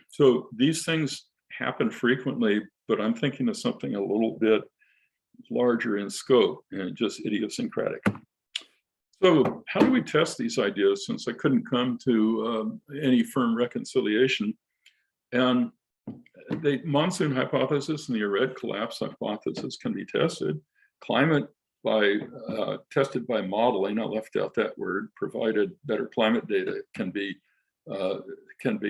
So these things happen frequently, but I'm thinking of something a little bit larger in scope and just idiosyncratic. So how do we test these ideas, since I couldn't come to any firm reconciliation? And the monsoon hypothesis and the eroded collapse hypothesis can be tested. Climate tested by modeling, I left out that word, provided better climate data can be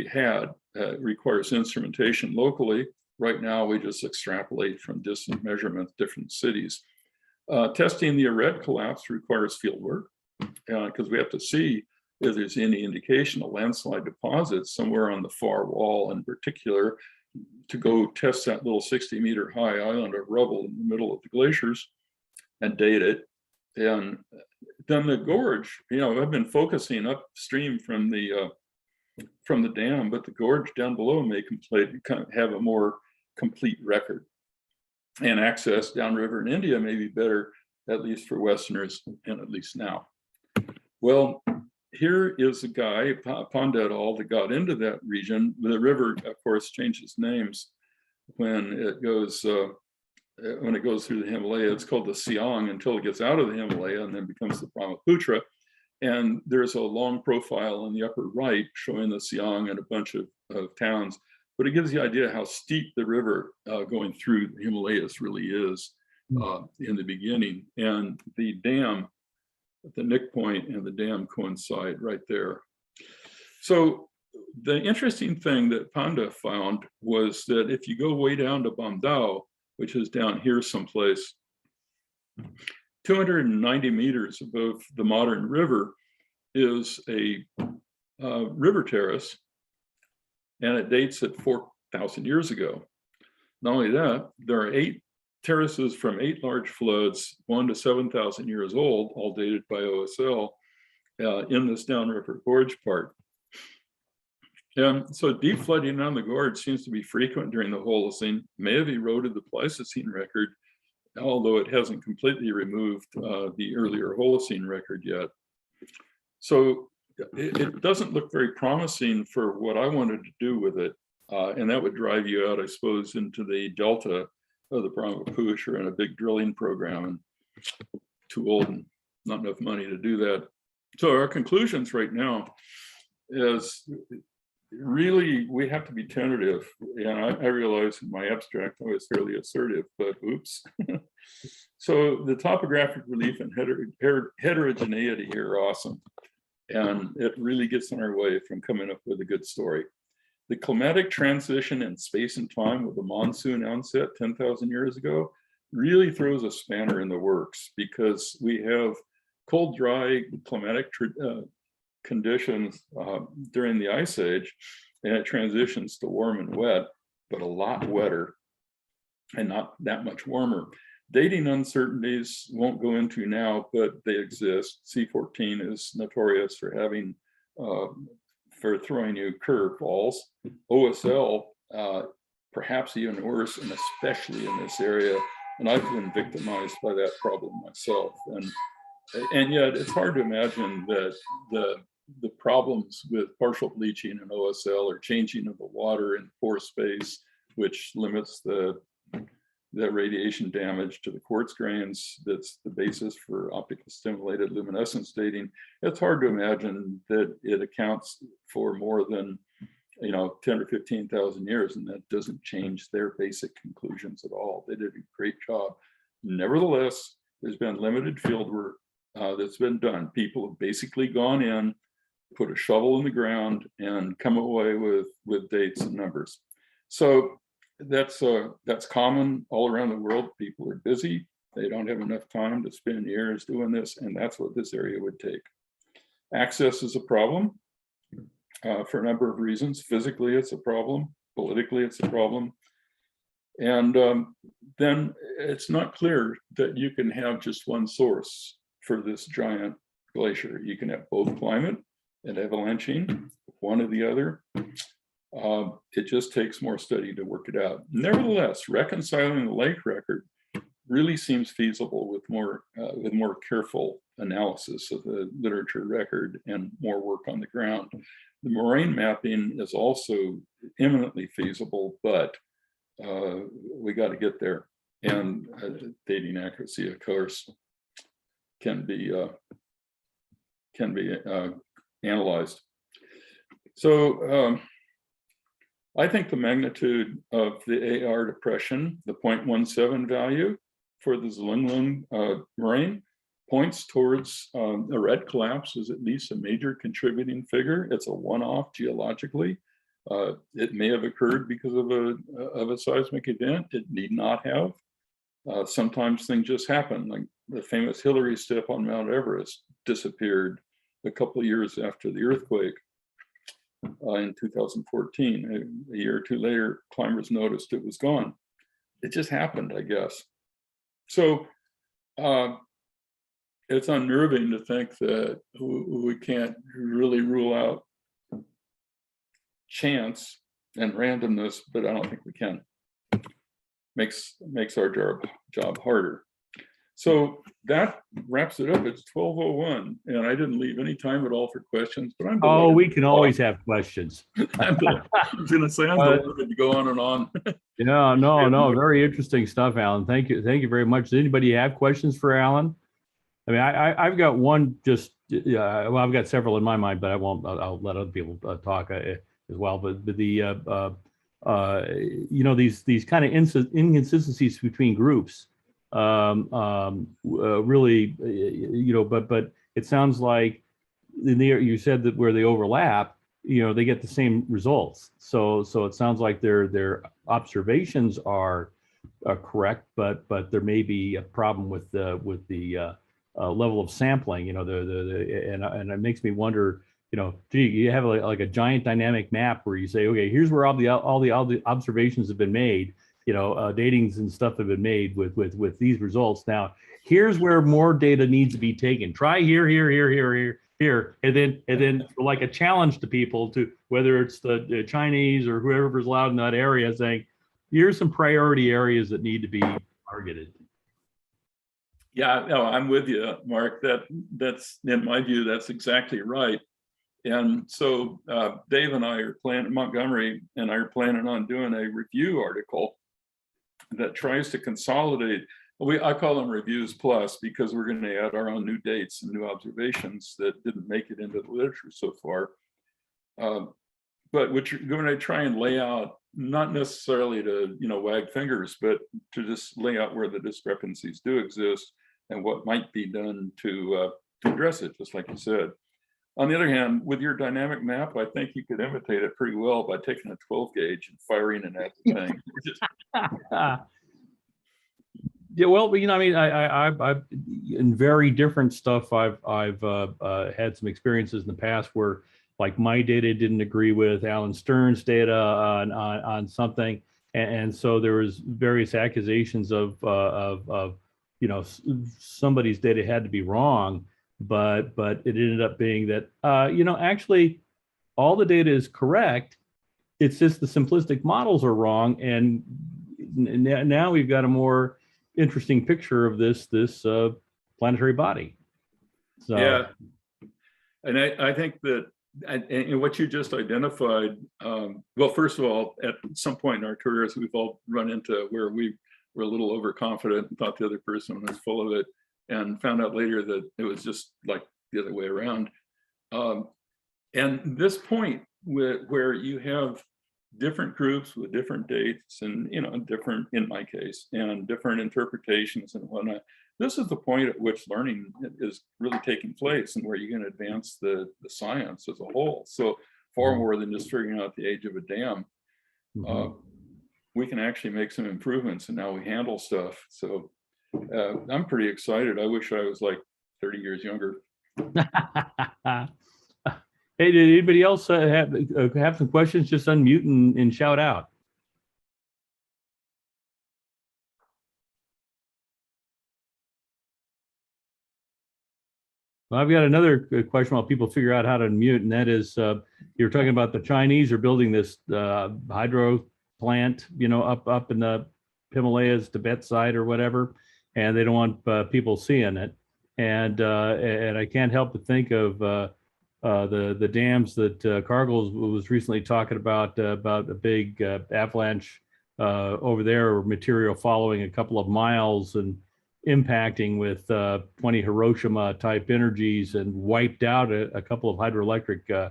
had. It requires instrumentation locally. Right now, we just extrapolate from distant measurements, different cities. Testing the eroded collapse requires field work, because we have to see if there's any indication of landslide deposits somewhere on the far wall, in particular, to go test that little 60-meter high island of rubble in the middle of the glaciers and date it. And then the gorge, I've been focusing upstream from the dam, but the gorge down below may have a more complete record. And access downriver in India may be better, at least for Westerners, and at least now. Well, here is a guy, Panda et al., that got into that region. The river, of course, changes names when it goes through the Himalaya. It's called the Siang until it gets out of the Himalaya and then becomes the Brahmaputra. And there's a long profile in the upper right showing the Siang and a bunch of towns. But it gives you the idea how steep the river going through the Himalayas really is in the beginning. And the dam, the Nick Point and the dam coincide right there. So the interesting thing that Panda found was that if you go way down to Bandao, which is down here someplace, 290 meters above the modern river is a river terrace, and it dates at 4,000 years ago. Not only that, there are 8 terraces from 8 large floods, 1 to 7,000 years old, all dated by OSL, in this downriver gorge part. And so deep flooding on the gorge seems to be frequent during the Holocene, may have eroded the Pleistocene record, although it hasn't completely removed the earlier Holocene record yet. So it doesn't look very promising for what I wanted to do with it. And that would drive you out, I suppose, into the delta of the Brahmaputra and a big drilling program, and too old and not enough money to do that. So our conclusions right now is really, we have to be tentative. And I realize in my abstract I was fairly assertive, but oops. So the topographic relief and heterogeneity here are awesome. And it really gets in our way from coming up with a good story. The climatic transition in space and time with the monsoon onset 10,000 years ago really throws a spanner in the works, because we have cold, dry climatic conditions during the Ice Age, and it transitions to warm and wet, but a lot wetter and not that much warmer. Dating uncertainties won't go into now, but they exist. C14 is notorious for having for throwing you curveballs. OSL, perhaps even worse, and especially in this area. And I've been victimized by that problem myself. And yet it's hard to imagine that the problems with partial bleaching and OSL or changing of the water in pore space, which limits the radiation damage to the quartz grains, that's the basis for optically stimulated luminescence dating. It's hard to imagine that it accounts for more than 10 or 15,000 years, and that doesn't change their basic conclusions at all. They did a great job. Nevertheless, there's been limited field work that's been done. People have basically gone in, put a shovel in the ground, and come away with dates and numbers. So that's common all around the world. People are busy. They don't have enough time to spend years doing this, and that's what this area would take. Access is a problem for a number of reasons. Physically, it's a problem. Politically, it's a problem. And then it's not clear that you can have just one source for this giant glacier. You can have both climate and avalanching, one or the other. It just takes more study to work it out. Nevertheless, reconciling the lake record really seems feasible with more careful analysis of the literature record and more work on the ground. The moraine mapping is also eminently feasible, but we got to get there. And dating accuracy, of course, can be analyzed. So I think the magnitude of the AR depression, the 0.17 value for the Zelunglung moraine, points towards a red collapse as at least a major contributing figure. It's a one-off geologically. It may have occurred because of a seismic event. It need not have. Sometimes things just happen, like the famous Hillary step on Mount Everest disappeared a couple of years after the earthquake in 2014. A year or two later, climbers noticed it was gone. It just happened, I guess. So it's unnerving to think that we can't really rule out chance and randomness, but I don't think we can. Makes our job harder. So that wraps it up. It's 12:01, and I didn't leave any time at all for questions. But we can always have questions. I was going to say I'm delighted to go on and on. Yeah, no, very interesting stuff, Alan. Thank you very much. Does anybody have questions for Alan? I mean, I've got one. Well, I've got several in my mind, but I won't. I'll let other people talk as well. But the these kind of inconsistencies between groups. Really, but it sounds like you said that where they overlap, they get the same results. So it sounds like their observations are correct, but there may be a problem with the level of sampling. And it makes me wonder. Gee, you have like a giant dynamic map where you say, okay, here's where all the observations have been made. Datings and stuff have been made with these results. Now, here's where more data needs to be taken. Try here, and then like a challenge to people, to whether it's the Chinese or whoever's allowed in that area, saying, here's some priority areas that need to be targeted. Yeah, no, I'm with you, Mark. That's in my view, that's exactly right. And so Dave and I are Montgomery and I are planning on doing a review article that tries to consolidate. I call them reviews plus, because we're going to add our own new dates and new observations that didn't make it into the literature so far. but which are going to try and lay out, not necessarily to, wag fingers, but to just lay out where the discrepancies do exist and what might be done to address it, just like you said. On the other hand, with your dynamic map, I think you could imitate it pretty well by taking a 12 gauge and firing it at the thing. Yeah, well, I mean, I've in very different stuff. I've had some experiences in the past where, like, my data didn't agree with Alan Stern's data on something, and so there was various accusations of somebody's data had to be wrong, but it ended up being that actually all the data is correct. It's just the simplistic models are wrong, and now we've got a more interesting picture of this planetary body. So yeah, and I think that and what you just identified, well, first of all, at some point in our careers, we've all run into where we were a little overconfident and thought the other person was full of it, and found out later that it was just like the other way around. And this point where you have different groups with different dates and, different, in my case, and different interpretations and whatnot. This is the point at which learning is really taking place and where you can advance the science as a whole. So far more than just figuring out the age of a dam, we can actually make some improvements in how we handle stuff. So I'm pretty excited. I wish I was like 30 years younger. Hey, did anybody else have some questions? Just unmute and shout out. Well, I've got another question while people figure out how to unmute, and that is, you're talking about the Chinese are building this hydro plant, up in the Himalayas, Tibet side or whatever, and they don't want people seeing it. And I can't help but think of the dams that Cargill was recently talking about a big avalanche over there, or material following a couple of miles and impacting with 20 Hiroshima type energies and wiped out a couple of hydroelectric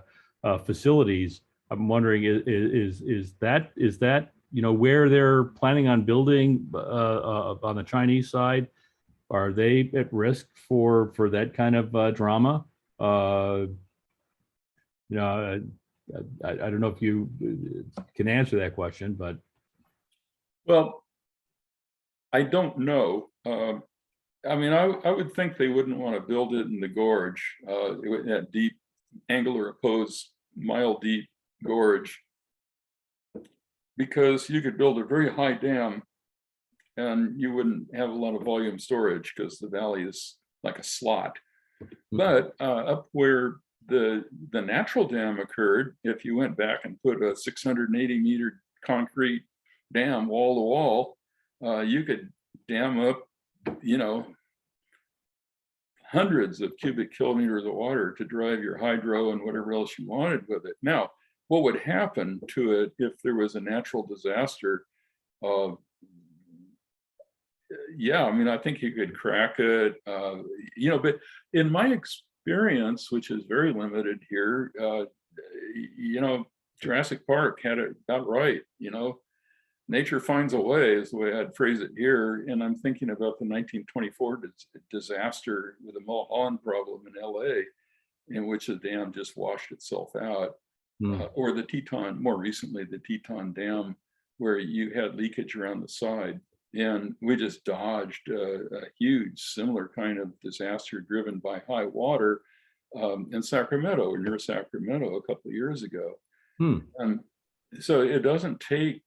facilities. I'm wondering, is that where they're planning on building on the Chinese side? Are they at risk for that kind of drama? I don't know if you can answer that question, but. Well, I don't know. I mean, I would think they wouldn't want to build it in the gorge, that deep angular opposed mile deep gorge, because you could build a very high dam and you wouldn't have a lot of volume storage because the valley is like a slot. But up where the natural dam occurred, if you went back and put a 680 meter concrete dam wall to wall, you could dam up, hundreds of cubic kilometers of water to drive your hydro and whatever else you wanted with it. Now, what would happen to it if there was a natural disaster? Yeah, I mean, I think you could crack it, but in my experience, which is very limited here, Jurassic Park had it about right. Nature finds a way is the way I'd phrase it here. And I'm thinking about the 1924 disaster with the Mulholland problem in LA, in which the dam just washed itself out. Or the Teton, more recently, the Teton Dam, where you had leakage around the side. And we just dodged a huge similar kind of disaster driven by high water in Sacramento, or near Sacramento, a couple of years ago. And so it doesn't take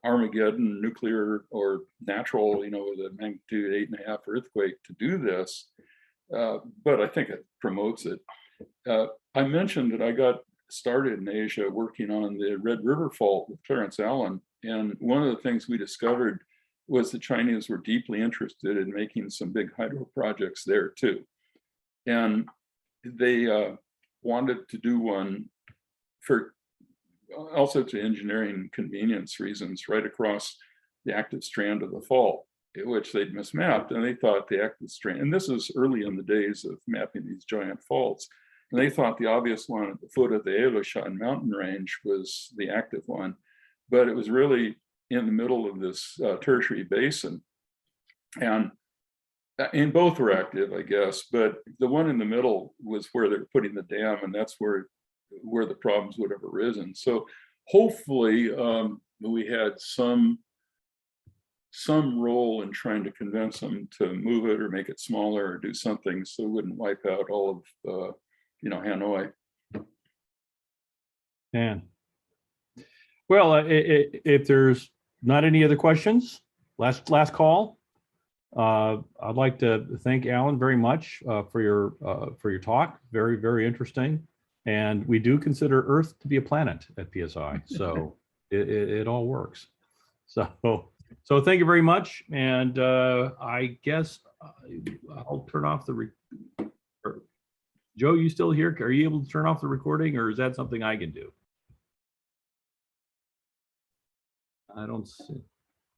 Armageddon, nuclear or natural, with a magnitude 8.5 earthquake to do this, but I think it promotes it. I mentioned that I got started in Asia working on the Red River Fault with Clarence Allen, and one of the things we discovered was the Chinese were deeply interested in making some big hydro projects there too, and they wanted to do one for all sorts of engineering convenience reasons right across the active strand of the fault, which they'd mismapped, and they thought the active strand, and this is early in the days of mapping these giant faults, And they thought the obvious one at the foot of the Elishan mountain range was the active one, but it was really in the middle of this tertiary basin. And both were active, I guess, but the one in the middle was where they were putting the dam, and that's where the problems would have arisen. So hopefully we had some role in trying to convince them to move it or make it smaller or do something so it wouldn't wipe out all of Hanoi. And well, if there's not any other questions, last call. I'd like to thank Alan very much for your talk. Very, very interesting. And we do consider Earth to be a planet at PSI, so it all works. So thank you very much. And I guess I'll turn off the. Joe, you still here? Are you able to turn off the recording, or is that something I can do? I don't see.